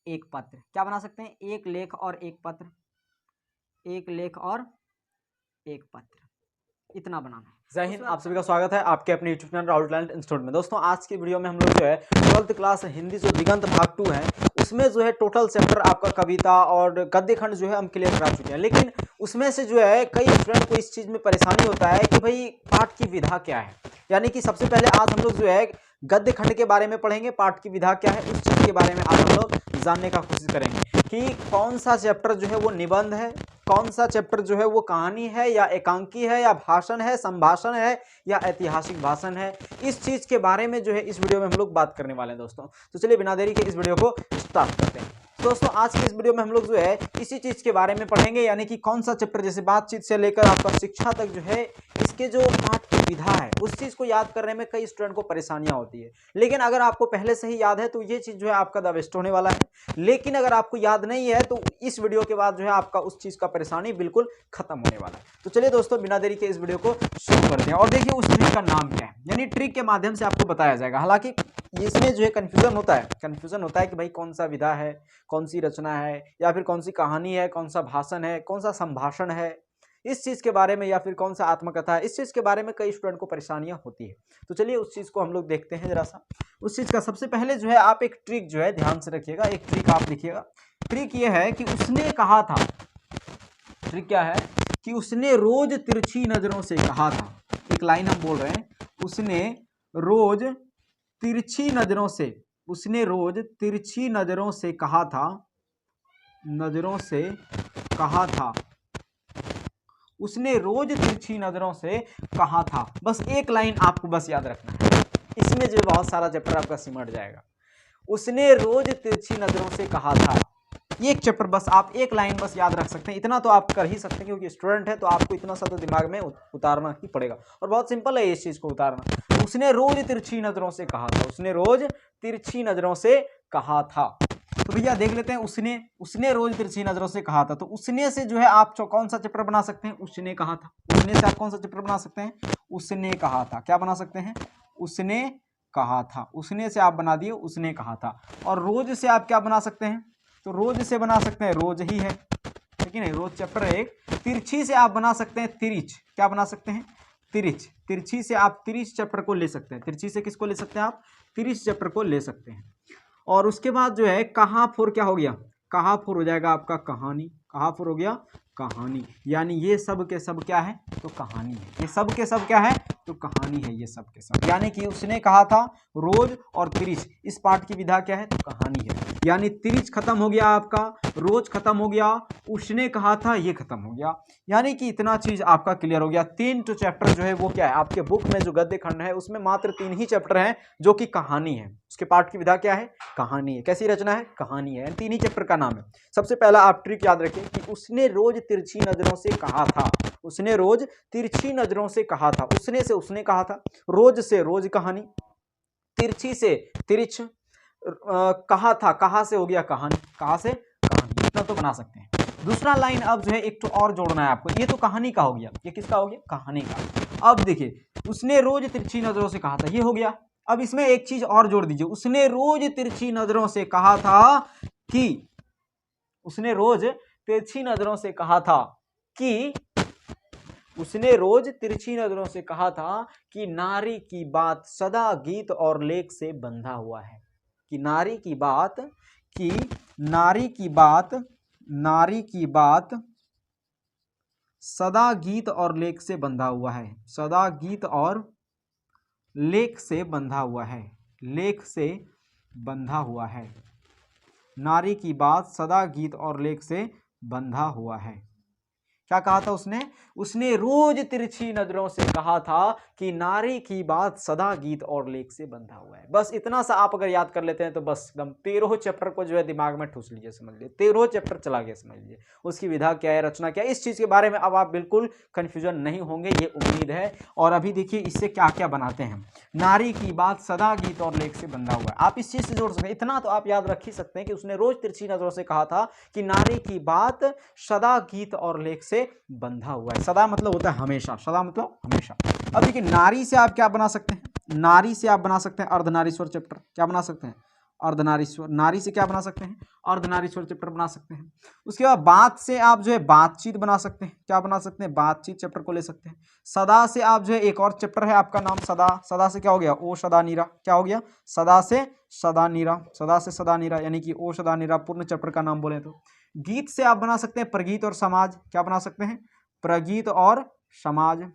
एक पत्र। क्या बना सकते हैं? एक लेख और एक पत्र, एक लेख और एक पत्र, इतना बनाना है। जय हिंद, आप सभी का स्वागत है आपके अपने YouTube channel Rahul talent institute में। दोस्तों आज की वीडियो में हम लोग जो है 12th क्लास हिंदी जो दिगंत भाग 2 है उसमें जो है टोटल चैप्टर आपका कविता और गद्य खंड जो है हम क्लियर करा चुके हैं। लेकिन उसमें से जो है कई स्टूडेंट को इस चीज में परेशानी होता है कि भाई पाठ की विधा क्या है। यानी कि सबसे पहले आज हम लोग जो है गद्य खंड के बारे में पढ़ेंगे, पाठ की विधा क्या है उस चीज के बारे में आज हम लोग जानने का कोशिश करेंगे कि कौन सा चैप्टर जो है वो निबंध है, कौन सा चैप्टर जो है वो कहानी है या एकांकी है या भाषण है, संभाषण है या ऐतिहासिक भाषण है। इस चीज के बारे में जो है इस वीडियो में हम लोग बात करने वाले हैं दोस्तों। तो चलिए बिना देरी के इस वीडियो को स्टार्ट करते हैं। दोस्तों आज के इस वीडियो में हम लोग जो है इसी चीज के बारे में पढ़ेंगे, यानी कि कौन सा चैप्टर, जैसे बातचीत से लेकर आपका शिक्षा तक जो है इसके जो पाठ की विधा है उस चीज को याद करने में कई स्टूडेंट को परेशानियां होती है। लेकिन अगर आपको पहले से ही याद है तो ये चीज जो है आपका द बेस्ट होने वाला है। लेकिन अगर आपको याद नहीं है तो इस वीडियो के बाद जो है आपका उस चीज का परेशानी बिल्कुल खत्म होने वाला है। तो चलिए दोस्तों बिना देरी के इस वीडियो को शुरू करते हैं और देखिए उस ट्रिक का नाम क्या है, यानी ट्रिक के माध्यम से आपको बताया जाएगा। हालांकि इसमें जो है कंफ्यूजन होता है कि भाई कौन सा विधा है, कौन सी रचना है, या फिर कौन सी कहानी है, कौन सा भाषण है, कौन सा संभाषण है, इस चीज के बारे में, या फिर कौन सा आत्मकथा है, इस चीज के बारे में कई स्टूडेंट को परेशानियां होती है। तो चलिए उस चीज को हम लोग देखते हैं जरा सा। उस चीज का सबसे पहले जो है आप एक ट्रिक जो है ध्यान से रखिएगा, एक ट्रिक आप लिखिएगा। ट्रिक ये है कि उसने कहा था, ट्रिक क्या है कि उसने रोज तिरछी नजरों से कहा था। एक लाइन हम बोल रहे हैं, उसने रोज तिरछी नजरों से, उसने रोज तिरछी नजरों से कहा था, नजरों से कहा था, उसने रोज तिरछी नजरों से कहा था। बस एक लाइन आपको बस याद रखना है, इसमें जो बहुत सारा चैप्टर आपका सिमट जाएगा। उसने रोज तिरछी नजरों से कहा था, एक चैप्टर बस आप एक लाइन बस याद रख सकते हैं। इतना तो आप कर ही सकते हैं क्योंकि स्टूडेंट है तो आपको इतना सा तो दिमाग में उतारना ही पड़ेगा और बहुत सिंपल है इस चीज को उतारना। उसने रोज तिरछी नजरों से कहा था, उसने रोज तिरछी नजरों से कहा था। तो भैया देख लेते हैं, उसने रोज तिरछी नजरों से कहा था। तो उसने से जो है आप कौन सा चैप्टर बना सकते हैं? उसने कहा था। उसने से आप कौन सा चैप्टर बना सकते हैं? उसने कहा था। क्या बना सकते हैं? उसने कहा था। उसने से आप बना दिए उसने कहा था। और रोज से आप क्या बना सकते हैं? तो रोज से बना सकते हैं रोज ही है, ठीक है नहीं, रोज चैप्टर एक। तिरछी से आप बना सकते हैं तिरिच। क्या बना सकते हैं? तिरिच। तिरछी से आप तिरिच चैप्टर को ले सकते हैं। तिरछी से किसको ले सकते हैं आप? तिरिच चैप्टर को ले सकते हैं। और उसके बाद जो है कहा फुर क्या हो गया? कहा फुर हो जाएगा आपका कहानी। कहा फुर हो गया कहानी, यानी ये सब के सब क्या है? तो कहानी है। ये सब के सब क्या है? तो कहानी है ये सब के सब। यानी कि उसने कहा था रोज और तिरिच, इस पाठ की विधा क्या है? तो कहानी है। यानी तिरिच खत्म हो गया आपका, रोज खत्म हो गया, उसने कहा था ये खत्म हो गया। यानी कि इतना चीज आपका क्लियर हो गया। 3 तो चैप्टर जो है वो क्या है आपके बुक में, जो गद्य खंड है उसमें मात्र 3 ही चैप्टर हैं जो कि कहानी है। उसके पाठ की विधा क्या है? कहानी है। कैसी रचना है? कहानी है। 3 ही चैप्टर का नाम है। सबसे पहला आप ट्रिक याद रखें कि उसने रोज तिरछी नजरों से कहा था। उसने रोज तिरछी नजरों से कहा था। उसने से उसने कहा था, रोज से रोज कहानी, तिरछी से तिरिच, कहा था, कहा से हो गया कहानी, कहा से कहानी। इतना तो बना सकते हैं। दूसरा लाइन अब जो है एक तो और जोड़ना है आपको। ये तो कहानी का हो गया, ये किसका हो गया? कहानी का। अब देखिए उसने रोज तिरछी नजरों से कहा था, ये हो गया। अब इसमें एक चीज और जोड़ दीजिए, उसने रोज तिरछी नजरों से कहा था कि, उसने रोज तिरछी नजरों से कहा था कि, उसने रोज तिरछी नजरों से कहा था कि नारी की बात सदा गीत और लेख से बंधा हुआ है। कि नारी की बात, कि नारी की बात, नारी की बात सदा गीत और लेख से बंधा हुआ है। सदा गीत और लेख से बंधा हुआ है। लेख से बंधा हुआ है। नारी की बात सदा गीत और लेख से बंधा हुआ है। क्या कहा था उसने? उसने रोज तिरछी नजरों से कहा था कि नारी की बात सदा गीत और लेख से बंधा हुआ है। बस इतना सा आप अगर याद कर लेते हैं तो बस एकदम 13 चैप्टर को जो है दिमाग में ठूस लीजिए, समझ लीजिए 13 चैप्टर चला गया, समझ लीजिए उसकी विधा क्या है, रचना क्या है, इस चीज के बारे में अब आप बिल्कुल कंफ्यूजन नहीं होंगे, ये उम्मीद है। और अभी देखिए इससे क्या क्या बनाते हैं। नारी की बात सदा गीत और लेख से बंधा हुआ है, आप इस चीज से जोड़ सकते हैं। इतना तो आप याद रख ही सकते हैं कि उसने रोज तिरछी नजरों से कहा था कि नारी की बात सदा गीत और लेख से बंधा हुआ है। सदा मतलब होता है हमेशा, सदा मतलब हमेशा। अब देखिए नारी से आप क्या बना सकते हैं? नारी से आप बना सकते हैं अर्धनारीश्वर चैप्टर। क्या बना सकते हैं? अर्धनारीश्वर, नारी से क्या बना सकते हैं, अर्धनारीश्वर चैप्टर बना सकते हैं। उसके बाद बात से आप जो है बातचीत बना सकते हैं, क्या बना सकते हैं, बातचीत चैप्टर को ले सकते हैं। सदा से आप जो है एक और चैप्टर है आपका नाम सदा, सदा से क्या हो गया, ओ सदा नीरा, क्या हो गया, सदा से सदा नीरा, सदा से सदा नीरा यानी कि ओ सदा नीरा पूर्ण चैप्टर का नाम बोले तो। गीत से आप बना सकते हैं प्रगीत और समाज, क्या बना सकते हैं, प्रगीत और समाज।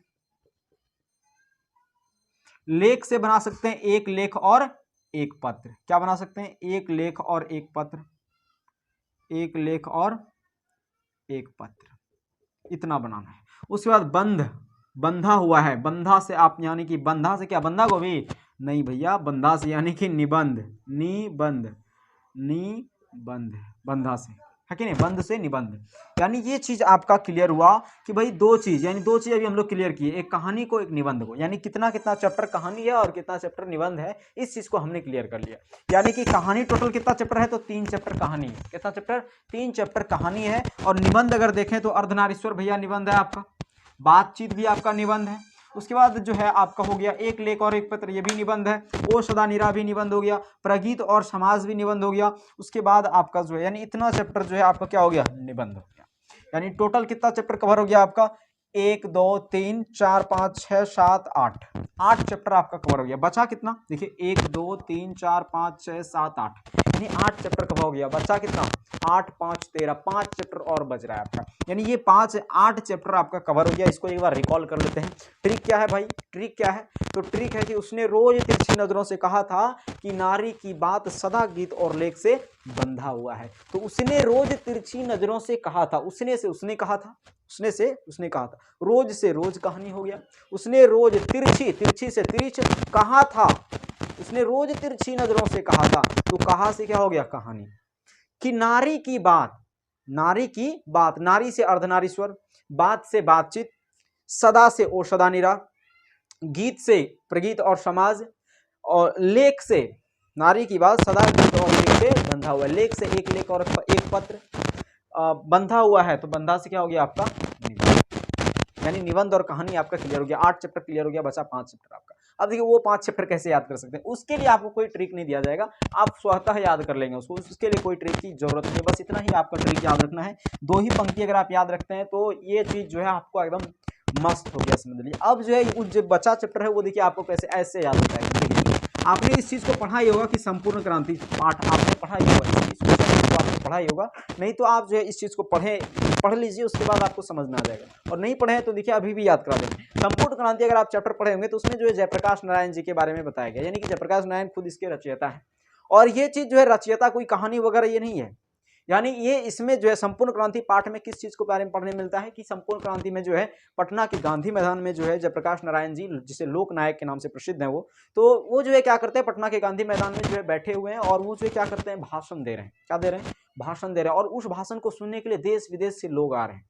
लेख से बना सकते हैं एक लेख और एक पत्र, क्या बना सकते हैं, एक लेख और एक पत्र, एक लेख और एक पत्र, इतना बनाना है। उसके बाद बंध, बंधा हुआ है, बंधा से आप यानी कि बंधा से क्या, बंधा गोभी नहीं भैया, बंधा से यानी कि निबंध, निबंध, निबंध, बंधा से है कि नहीं, बंध से निबंध। यानी ये चीज आपका क्लियर हुआ कि भाई दो चीज, यानी दो चीज अभी हम लोग क्लियर किए, एक कहानी को एक निबंध को, यानी कितना कितना चैप्टर कहानी है और कितना चैप्टर निबंध है, इस चीज को हमने क्लियर कर लिया। यानी कि कहानी टोटल कितना चैप्टर है, तो 3 चैप्टर कहानी है, कितना चैप्टर, 3 चैप्टर कहानी है। और निबंध अगर देखें तो अर्धनारीश्वर भैया निबंध है आपका, बातचीत भी आपका निबंध है। उसके बाद जो है आपका हो गया एक लेख और एक पत्र, ये भी निबंध है। ओ सदा नीरा भी निबंध हो गया, प्रगीत और समाज भी निबंध हो गया। उसके बाद आपका जो है यानी इतना चैप्टर जो है आपका क्या हो गया, निबंध हो गया। यानी टोटल कितना चैप्टर कवर हो गया आपका, 1 2 3 4 5 6 7 8, 8 चैप्टर आपका कवर हो गया। बचा कितना, देखिए 1 2 3 4 5 6 7 8, यानी 8 चैप्टर कवर हो गया। बचा कितना, 8 5 13, 5 चैप्टर और बच रहा है आपका। यानी ये 8 चैप्टर आपका कवर हो गया। इसको एक बार रिकॉल कर लेते हैं। ट्रिक क्या है भाई, ट्रिक क्या है, तो ट्रिक है कि उसने रोज तिरछी नजरों से कहा था कि नारी की बात सदा गीत और लेख से बंधा हुआ है। तो उसने रोज तिरछी नजरों से कहा था, उसने से उसने कहा था, उसने से उसने कहा था, रोज से रोज कहानी हो गया। उसने रोज तिरछी, तिरछी से तिरछ कहा था, उसने रोज तिरछी नजरों से कहा था, तो कहा से क्या हो गया, कहानी। कि नारी की बात, नारी की बात, नारी से अर्धनारीश्वर, बात से बातचीत, सदा से ओ सदा नीरा, गीत से प्रगीत और समाज, और लेख से नारी की बात सदा गीत और लेख से बंधा हुआ है। लेख से एक लेख और एक पत्र, बंधा हुआ है तो बंधा से क्या हो गया आपका, निबंध। यानी निबंध और कहानी आपका क्लियर हो गया। 8 चैप्टर क्लियर हो गया, बचा 5 चैप्टर आपका। अब देखिए वो 5 चैप्टर कैसे याद कर सकते हैं, उसके लिए आपको कोई ट्रिक नहीं दिया जाएगा, आप स्वतः याद कर लेंगे उसको, उसके लिए कोई ट्रिक की जरूरत नहीं है। बस इतना ही आपका ट्रिक याद रखना है। 2 ही पंक्ति अगर आप याद रखते हैं तो ये चीज जो है आपको एकदम मस्त हो गया, समझ लीजिए। अब जो है जो बचा चैप्टर है वो देखिए आपको कैसे ऐसे याद होता है। देखिए आपने इस चीज को पढ़ा ही होगा कि संपूर्ण क्रांति पाठ आपने पढ़ा ही होगा, इस चीज को आपने पढ़ा ही होगा। नहीं तो आप जो है इस चीज को पढ़ लीजिए, उसके बाद आपको समझ में आ जाएगा। और नहीं पढ़े हैं तो देखिए अभी भी याद करा देंगे। संपूर्ण क्रांति अगर आप चैप्टर पढ़े होंगे तो उसमें जो है जयप्रकाश नारायण जी के बारे में बताया गया, यानी कि जयप्रकाश नारायण खुद इसके रचयिता है। और ये चीज जो है रचयिता कोई कहानी वगैरह ये नहीं है, यानी ये इसमें जो है संपूर्ण क्रांति पाठ में किस चीज को बारे में पढ़ने मिलता है कि संपूर्ण क्रांति में जो है पटना के गांधी मैदान में जो है जयप्रकाश नारायण जी, जिसे लोक नायक के नाम से प्रसिद्ध है तो वो जो है क्या करते हैं, पटना के गांधी मैदान में जो है बैठे हुए हैं और वो जो है क्या करते हैं, भाषण दे रहे हैं। क्या दे रहे हैं, भाषण दे रहे हैं। और उस भाषण को सुनने के लिए देश विदेश से लोग आ रहे हैं।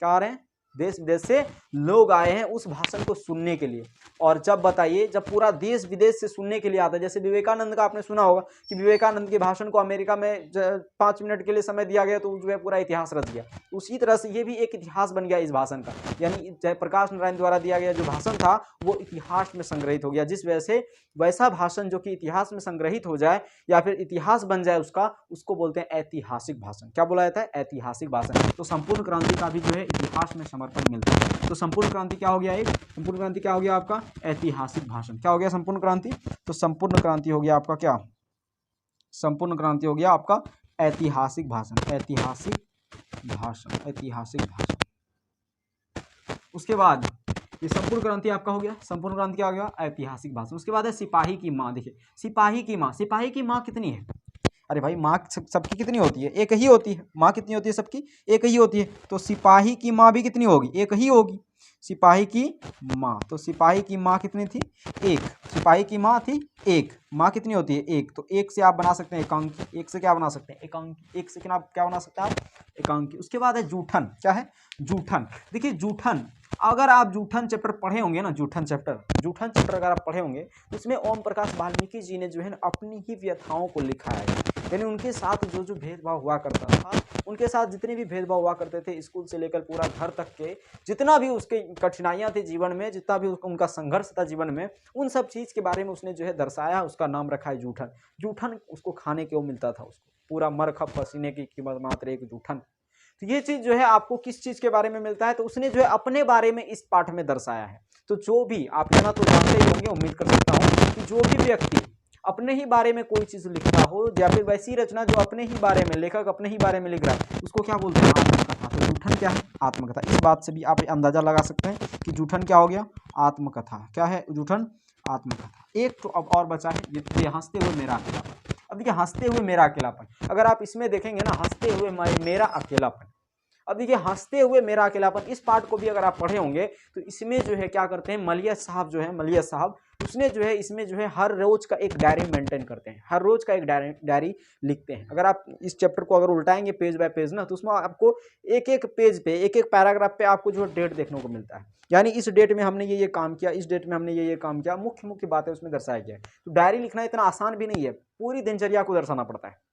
क्या आ रहे हैं, देश विदेश से लोग आए हैं उस भाषण को सुनने के लिए। और जब बताइए, जब पूरा देश विदेश से सुनने के लिए आता है, जैसे विवेकानंद का आपने सुना होगा कि विवेकानंद के भाषण को अमेरिका में 5 मिनट के लिए समय दिया गया तो जो है पूरा इतिहास रच गया। उसी तरह से ये भी एक इतिहास बन गया इस भाषण का, यानी जयप्रकाश नारायण द्वारा दिया गया जो भाषण था वो इतिहास में संग्रहित हो गया। जिस वजह से वैसा भाषण जो कि इतिहास में संग्रहित हो जाए या फिर इतिहास बन जाए उसका, उसको बोलते हैं ऐतिहासिक भाषण। क्या बोला जाता है, ऐतिहासिक भाषण। तो संपूर्ण क्रांति का भी जो है इतिहास में समर्पण मिलता है। तो संपूर्ण क्रांति क्या हो गया, एक संपूर्ण क्रांति क्या हो गया आपका, ऐतिहासिक भाषण। क्या हो गया संपूर्ण क्रांति, तो संपूर्ण क्रांति हो गया आपका क्या, संपूर्ण क्रांति हो गया आपका ऐतिहासिक भाषण, ऐतिहासिक भाषण, ऐतिहासिक भाषण। उसके बाद ये संपूर्ण क्रांति आपका हो गया, संपूर्ण क्रांति क्या हो गया, ऐतिहासिक भाषण। उसके बाद है सिपाही की माँ। देखिए सिपाही की माँ, सिपाही की माँ कितनी है, अरे भाई माँ सबकी कितनी होती है, एक ही होती है। माँ कितनी होती है, सबकी एक ही होती है। तो सिपाही की माँ भी कितनी होगी, एक ही होगी, सिपाही की माँ। तो सिपाही की माँ कितनी थी, एक। सिपाही की माँ थी एक, माँ कितनी होती है, एक। तो एक से आप बना सकते हैं एकांकी, एक से क्या बना सकते हैं, एकांकी। एक से क्या बना सकते हैं आप, एकांकी। उसके बाद है जूठन। क्या है, जूठन। देखिए जूठन, अगर आप जूठन चैप्टर पढ़े होंगे ना, जूठन चैप्टर अगर आप पढ़े होंगे तो इसमें ओम प्रकाश वाल्मीकि जी ने जो है अपनी ही व्यथाओं को लिखा है। यानी उनके साथ जो जो भेदभाव हुआ करता था, उनके साथ जितने भी भेदभाव हुआ करते थे, स्कूल से लेकर पूरा घर तक के जितना भी उसके कठिनाइयाँ थी जीवन में, जितना भी उनका संघर्ष था जीवन में, उन सब चीज़ के बारे में उसने जो है दर्शाया। उसका नाम रखा है जूठन। जूठन उसको खाने को मिलता था, उसको पूरा मरखप पसीने की कीमत मात्र एक जूठन। तो ये चीज़ जो है आपको किस चीज़ के बारे में मिलता है, तो उसने जो है अपने बारे में इस पाठ में दर्शाया है। तो जो भी आप इतना तो जानते ही होंगे, उम्मीद कर सकता हूँ कि जो भी व्यक्ति अपने ही बारे में कोई चीज़ लिखता हो या फिर वैसी रचना जो अपने ही बारे में, लेखक अपने ही बारे में लिख रहा है, उसको क्या बोलते हैं, आत्मकथा। तो जूठन क्या है, आत्मकथा। इस बात से भी आप अंदाजा लगा सकते हैं कि जूठन क्या हो गया, आत्मकथा। क्या है जूठन, आत्मकथा। एक तो अब और बचा है ये हंसते हुए मेरा अकेलापन। अब देखिए हंसते हुए मेरा अकेलापन, अगर आप इसमें देखेंगे ना, हंसते हुए मेरा अकेलापन। अब देखिए हंसते हुए मेरा अकेलापन, इस पार्ट को भी अगर आप पढ़े होंगे तो इसमें जो है क्या करते हैं, मलिया साहब जो है, मलिया साहब उसने जो है इसमें जो है हर रोज का एक डायरी मेंटेन करते हैं, हर रोज का एक डायरी लिखते हैं। अगर आप इस चैप्टर को अगर उल्टाएंगे पेज बाय पेज ना, तो उसमें आपको एक एक पेज पे, एक एक पैराग्राफ पे आपको जो डेट देखने को मिलता है, यानी इस डेट में हमने ये काम किया, इस डेट में हमने ये काम किया, मुख्य मुख्य बातें उसमें दर्शाया गया है। तो डायरी लिखना इतना आसान भी नहीं है, पूरी दिनचर्या को दर्शाना पड़ता है।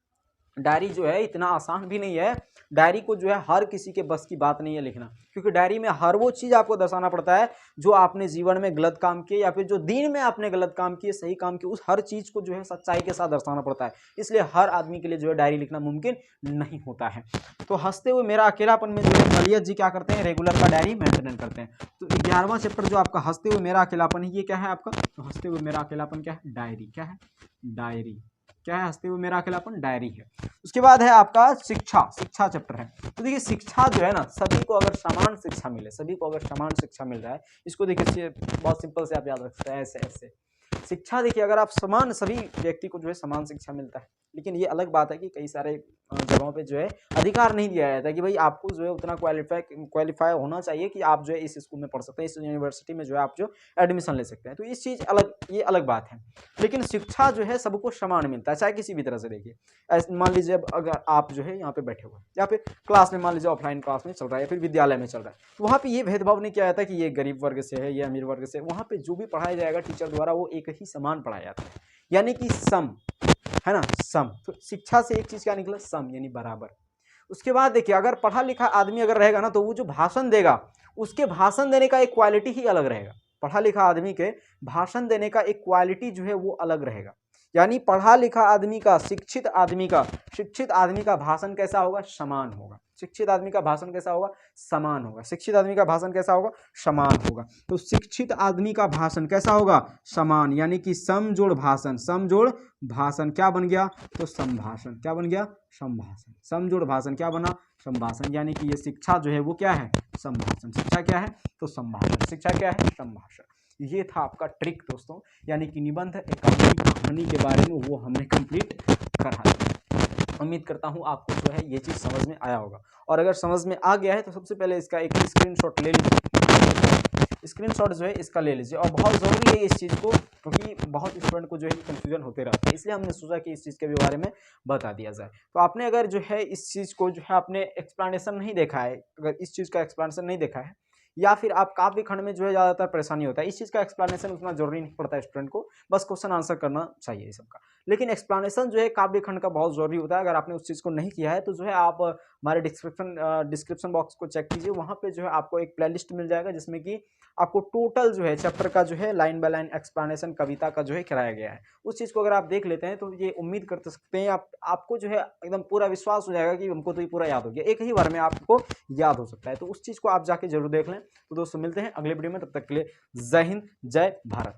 डायरी जो है इतना आसान भी नहीं है, डायरी को जो है हर किसी के बस की बात नहीं है लिखना, क्योंकि डायरी में हर वो चीज़ आपको दर्शाना पड़ता है जो आपने जीवन में गलत काम किए या फिर जो दिन में आपने गलत काम किए, सही काम किए, उस हर चीज़ को जो है सच्चाई के साथ दर्शाना पड़ता है। इसलिए हर आदमी के लिए जो है डायरी लिखना मुमकिन नहीं होता है। तो हंसते हुए मेरा अकेलापन में जो है मलियत जी क्या करते हैं, रेगुलर का डायरी मेंटेन करते हैं। तो 11वां चैप्टर जो आपका हंसते हुए मेरा अकेलापन है, ये क्या है आपका, तो हंसते हुए मेरा अकेलापन क्या है, डायरी। क्या है, डायरी। क्या है, हंसते हुए मेरा अकेलापन, डायरी है। उसके बाद है आपका शिक्षा, शिक्षा चैप्टर है। तो देखिए शिक्षा जो है ना, सभी को अगर समान शिक्षा मिले, सभी को अगर समान शिक्षा मिल रहा है, इसको देखिए बहुत सिंपल से आप याद रख सकते हैं, ऐसे ऐसे शिक्षा। देखिए अगर आप समान, सभी व्यक्ति को जो है समान शिक्षा मिलता है, लेकिन ये अलग बात है कि कई सारे जगहों पे जो है अधिकार नहीं दिया जाता है कि भाई आपको जो है उतना क्वालिफाई होना चाहिए कि आप जो है इस स्कूल में पढ़ सकते हैं, इस यूनिवर्सिटी में जो है आप जो एडमिशन ले सकते हैं। तो इस चीज़ अलग, ये अलग बात है। लेकिन शिक्षा जो है सबको समान मिलता है, चाहे किसी भी तरह से। देखिए मान लीजिए अगर आप जो है यहाँ पे बैठे हुए या फिर क्लास में, मान लीजिए ऑफलाइन क्लास में चल रहा है या फिर विद्यालय में चल रहा है, तो वहाँ पे ये भेदभाव नहीं किया जाता कि ये गरीब वर्ग से है, ये अमीर वर्ग से। वहाँ पे जो भी पढ़ाया जाएगा टीचर द्वारा, वो एक ही समान पढ़ाया जाता है, यानी कि सम, है ना, सम। तो शिक्षा से एक चीज क्या निकला, सम, यानी बराबर। उसके बाद देखिए अगर पढ़ा लिखा आदमी अगर रहेगा ना, तो वो जो भाषण देगा, उसके भाषण देने का एक क्वालिटी ही अलग रहेगा। पढ़ा लिखा आदमी के भाषण देने का एक क्वालिटी जो है वो अलग रहेगा। यानी पढ़ा लिखा आदमी का, शिक्षित आदमी का भाषण कैसा होगा, समान होगा। शिक्षित आदमी का भाषण कैसा होगा, समान होगा। शिक्षित आदमी का भाषण कैसा होगा, समान होगा। तो शिक्षित आदमी का भाषण कैसा होगा, समान, यानी कि समजोड़ भाषण। समजोड़ भाषण क्या बन गया, तो संभाषण। क्या बन गया, संभाषण। समजोड़ भाषण क्या बना, संभाषण। यानी कि ये शिक्षा जो है वो क्या है, संभाषण। शिक्षा क्या है, तो संभाषण। शिक्षा क्या है, संभाषण। ये था आपका ट्रिक दोस्तों, यानी कि निबंध एकांकी कहानी के बारे में वो हमने कंप्लीट करा दिया। उम्मीद करता हूँ आपको जो है ये चीज़ समझ में आया होगा, और अगर समझ में आ गया है तो सबसे पहले इसका एक स्क्रीनशॉट ले लीजिए। स्क्रीनशॉट जो है इसका ले लीजिए, और बहुत ज़रूरी है इस चीज़ को, क्योंकि बहुत स्टूडेंट को जो है कन्फ्यूजन होते रहता है, इसलिए हमने सोचा कि इस चीज़ के भी बारे में बता दिया जाए। तो आपने अगर जो है इस चीज़ को जो है आपने एक्सप्लेनेशन नहीं देखा है, अगर इस चीज़ का एक्सप्लेनेशन नहीं देखा है, या फिर आप काव्य खंड में जो है ज़्यादातर परेशानी होता है, इस चीज़ का एक्सप्लेनेशन उतना जरूरी नहीं पड़ता है स्टूडेंट को, बस क्वेश्चन आंसर करना चाहिए इस सबका। लेकिन एक्सप्लेनेशन जो है काव्य खंड का बहुत जरूरी होता है। अगर आपने उस चीज़ को नहीं किया है तो जो है आप हमारे डिस्क्रिप्शन बॉक्स को चेक कीजिए, वहाँ पे जो है आपको एक प्लेलिस्ट मिल जाएगा जिसमें कि आपको टोटल जो है चैप्टर का जो है लाइन बाय लाइन एक्सप्लेनेशन कविता का जो है कराया गया है। उस चीज़ को अगर आप देख लेते हैं तो ये उम्मीद कर सकते हैं आपको जो है एकदम पूरा विश्वास हो जाएगा कि हमको तो ये पूरा याद हो गया, एक ही बार में आपको याद हो सकता है। तो उस चीज़ को आप जाके जरूर देख लें। तो दोस्तों मिलते हैं अगले वीडियो में, तब तक के लिए जय हिंद, जय भारत।